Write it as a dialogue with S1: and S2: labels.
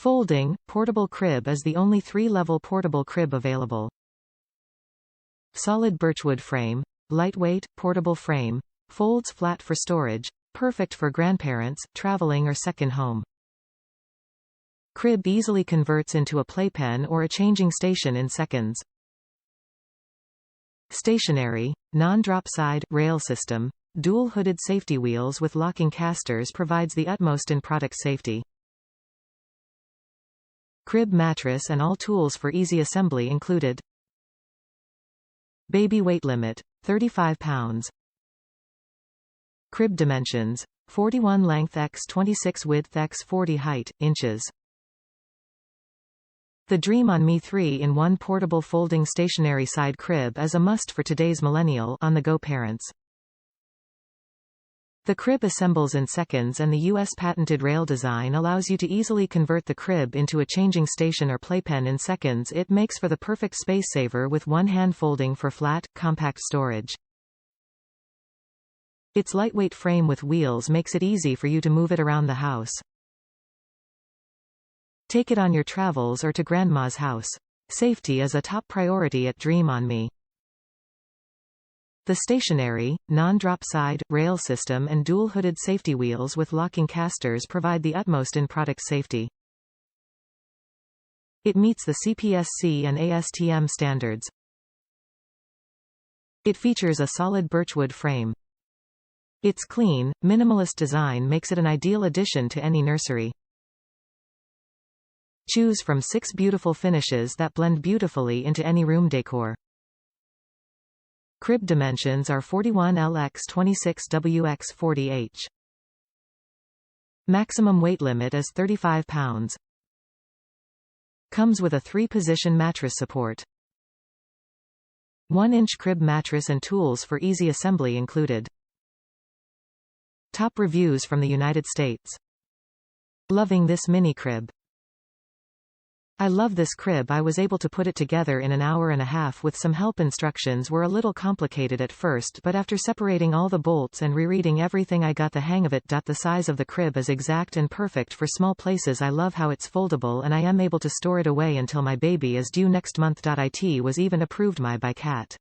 S1: Folding, portable crib is the only 3-level portable crib available. Solid birchwood frame. Lightweight, portable frame. Folds flat for storage. Perfect for grandparents, traveling or second home. Crib easily converts into a playpen or a changing station in seconds. Stationary, non-drop side rail system. Dual-hooded safety wheels with locking casters provides the utmost in product safety. Crib mattress and all tools for easy assembly included. Baby weight limit, 35 pounds. Crib dimensions, 41 length x 26 width x 40 height, inches. The Dream on Me 3-in-1 portable folding stationary side crib is a must for today's millennial on-the-go parents. The crib assembles in seconds and the U.S. patented rail design allows you to easily convert the crib into a changing station or playpen in seconds. It makes for the perfect space saver with one-hand folding for flat, compact storage. Its lightweight frame with wheels makes it easy for you to move it around the house. Take it on your travels or to grandma's house. Safety is a top priority at Dream on Me. The stationary, non-drop side rail system and dual-hooded safety wheels with locking casters provide the utmost in product safety. It meets the CPSC and ASTM standards. It features a solid birchwood frame. Its clean, minimalist design makes it an ideal addition to any nursery. Choose from 6 beautiful finishes that blend beautifully into any room decor. Crib dimensions are 41L x 26W x 40H. Maximum weight limit is 35 pounds. Comes with a 3-position mattress support. 1-inch crib mattress and tools for easy assembly included. Top reviews from the United States. Loving this mini crib. I love this crib. I was able to put it together in an hour and a half with some help. Instructions were a little complicated at first, but after separating all the bolts and rereading everything I got the hang of it. The size of the crib is exact and perfect for small places. I love how it's foldable and I am able to store it away until my baby is due next month. It was even approved by CAT.